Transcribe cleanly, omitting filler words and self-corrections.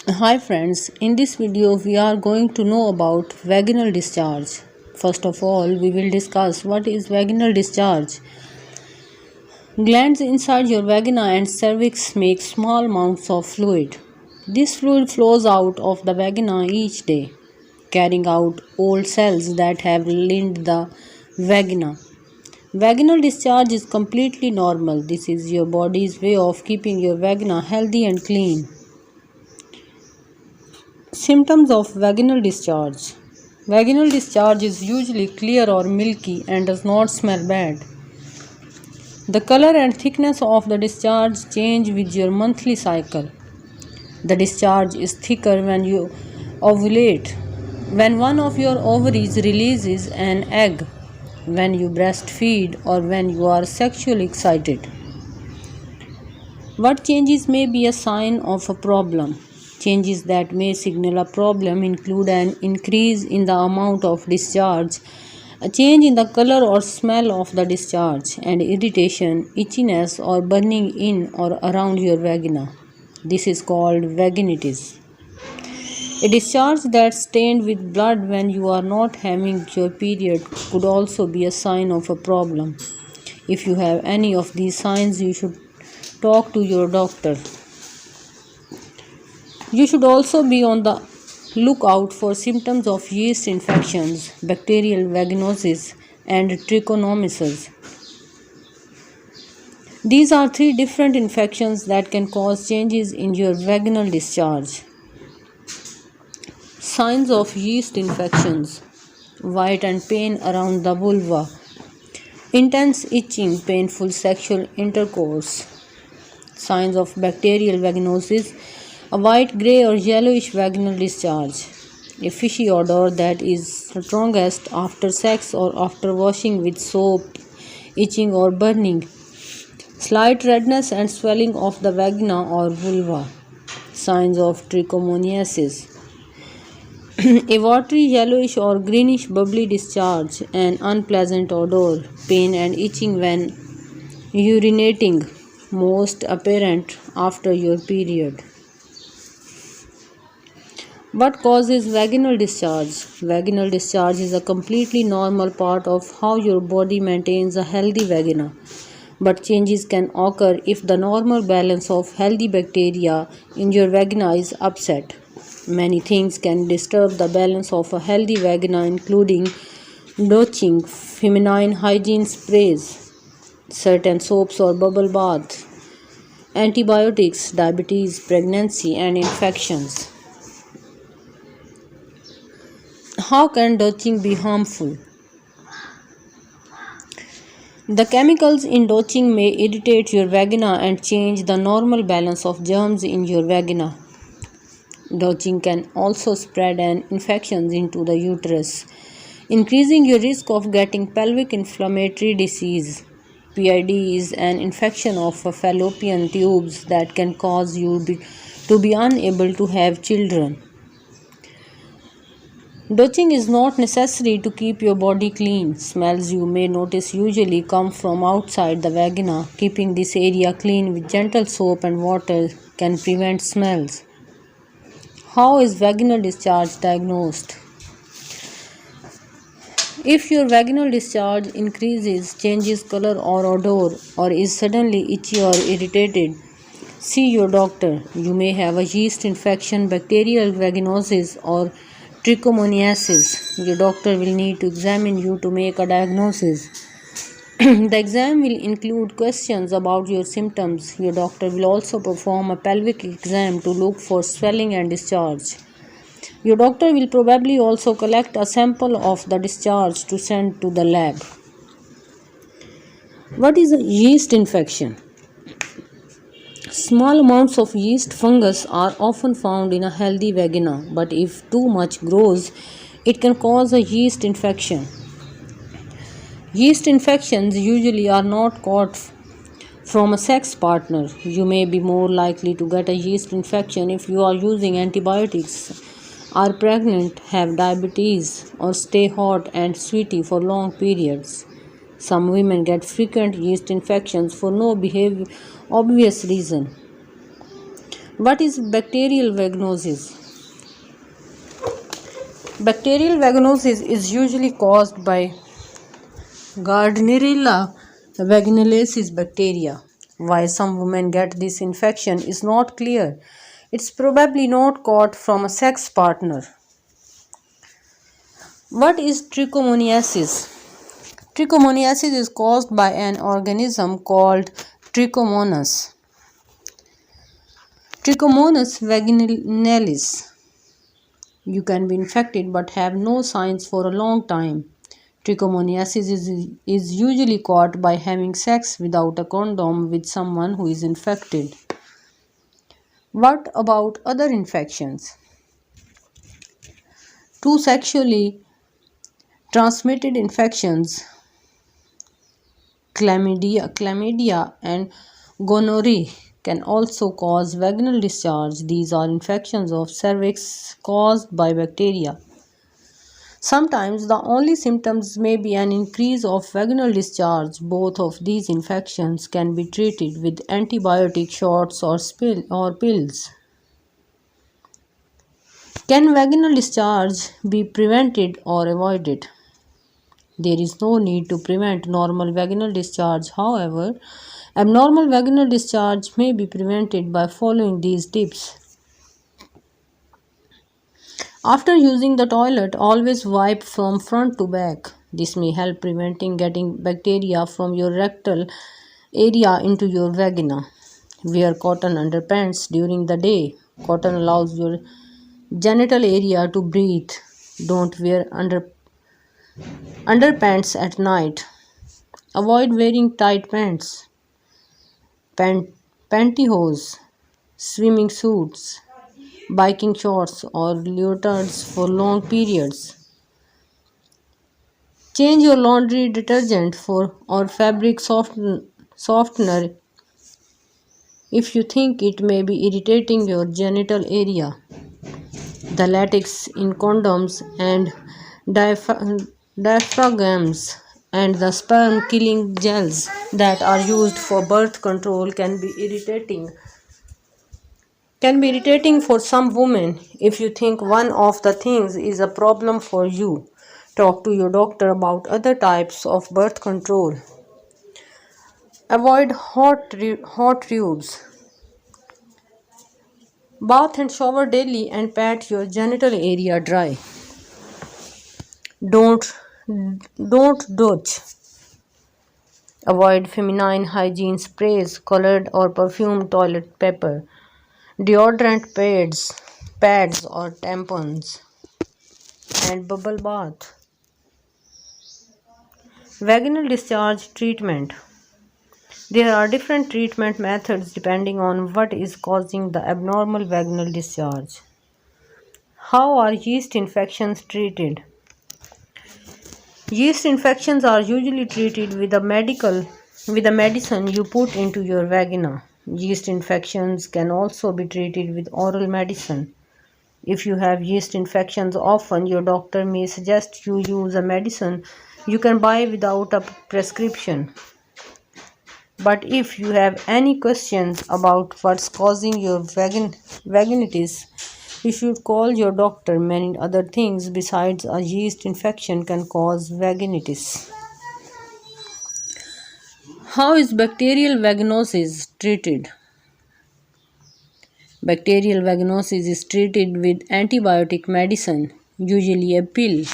Hi friends, in this video we are going to know about vaginal discharge. First of all, we will discuss what is vaginal discharge. Glands inside your vagina and cervix make small amounts of fluid. This fluid flows out of the vagina each day, carrying out old cells that have lined the vagina. Vaginal discharge is completely normal. This is your body's way of keeping your vagina healthy and clean. Symptoms of vaginal discharge. Vaginal discharge is usually clear or milky and does not smell bad. The color and thickness of the discharge change with your monthly cycle. The discharge is thicker when you ovulate, when one of your ovaries releases an egg, when you breastfeed, or when you are sexually excited. What changes may be a sign of a problem? Changes that may signal a problem include an increase in the amount of discharge, a change in the color or smell of the discharge, and irritation, itchiness, or burning in or around your vagina. This is called vaginitis. A discharge that's stained with blood when you are not having your period could also be a sign of a problem. If you have any of these signs, you should talk to your doctor. You should also be on the lookout for symptoms of yeast infections, bacterial vaginosis, and trichomoniasis. These are three different infections that can cause changes in your vaginal discharge. Signs of yeast infections: white and pain around the vulva, intense itching, painful sexual intercourse. Signs of bacterial vaginosis: a white, grey, or yellowish vaginal discharge, a fishy odor that is strongest after sex or after washing with soap, itching or burning, slight redness and swelling of the vagina or vulva. Signs of trichomoniasis: a watery, yellowish, or greenish bubbly discharge, an unpleasant odor, pain and itching when urinating, most apparent after your period. What causes vaginal discharge? Vaginal discharge is a completely normal part of how your body maintains a healthy vagina. But changes can occur if the normal balance of healthy bacteria in your vagina is upset. Many things can disturb the balance of a healthy vagina, including douching, feminine hygiene sprays, certain soaps or bubble baths, antibiotics, diabetes, pregnancy, and infections. How can douching be harmful? The chemicals in douching may irritate your vagina and change the normal balance of germs in your vagina. Douching can also spread an infection into the uterus, increasing your risk of getting pelvic inflammatory disease. PID is an infection of fallopian tubes that can cause you to be unable to have children. Douching is not necessary to keep your body clean. Smells you may notice usually come from outside the vagina. Keeping this area clean with gentle soap and water can prevent smells. How is vaginal discharge diagnosed? If your vaginal discharge increases, changes color or odor, or is suddenly itchy or irritated, see your doctor. You may have a yeast infection, bacterial vaginosis, or trichomoniasis. Your doctor will need to examine you to make a diagnosis. The exam will include questions about your symptoms. Your doctor will also perform a pelvic exam to look for swelling and discharge. Your doctor will probably also collect a sample of the discharge to send to the lab. What is a yeast infection? Small amounts of yeast fungus are often found in a healthy vagina, but if too much grows, it can cause a yeast infection. Yeast infections usually are not caught from a sex partner. You may be more likely to get a yeast infection if you are using antibiotics, are pregnant, have diabetes, or stay hot and sweaty for long periods. Some women get frequent yeast infections for no obvious reason. What is bacterial vaginosis? Bacterial vaginosis is usually caused by Gardnerella vaginalis bacteria. Why some women get this infection is not clear. It's probably not caught from a sex partner. What is trichomoniasis? Trichomoniasis is caused by an organism called Trichomonas. Trichomonas vaginalis. You can be infected but have no signs for a long time. Trichomoniasis is usually caught by having sex without a condom with someone who is infected. What about other infections? Two sexually transmitted infections, chlamydia and gonorrhea, can also cause vaginal discharge. These are infections of cervix caused by bacteria. Sometimes the only symptoms may be an increase of vaginal discharge. Both of these infections can be treated with antibiotic shots or pills. Can vaginal discharge be prevented or avoided? There is no need to prevent normal vaginal discharge. However, abnormal vaginal discharge may be prevented by following these tips. After using the toilet, always wipe from front to back. This may help preventing getting bacteria from your rectal area into your vagina. Wear cotton underpants during the day. Cotton allows your genital area to breathe. Don't wear underpants at night. Avoid wearing tight pants, pantyhose, swimming suits, biking shorts, or leotards for long periods. Change your laundry detergent for or fabric softener if you think it may be irritating your genital area. The latex in condoms and diaphragms and the sperm killing gels that are used for birth control can be irritating for some women. If you think one of the things is a problem for you, talk to your doctor about other types of birth control. Avoid hot tubes. Bath and shower daily and pat your genital area dry. Don't don't douche. Avoid feminine hygiene sprays, colored or perfumed toilet paper, deodorant pads or tampons, and bubble bath. Vaginal discharge treatment. There are different treatment methods depending on what is causing the abnormal vaginal discharge. How are yeast infections treated? Yeast infections are usually treated with a medicine you put into your vagina. Yeast infections can also be treated with oral medicine. If you have yeast infections often, your doctor may suggest you use a medicine you can buy without a prescription. But if you have any questions about what's causing your vaginitis, you should call your doctor. Many other things besides a yeast infection can cause vaginitis. How is bacterial vaginosis treated? Bacterial vaginosis is treated with antibiotic medicine, usually a pill.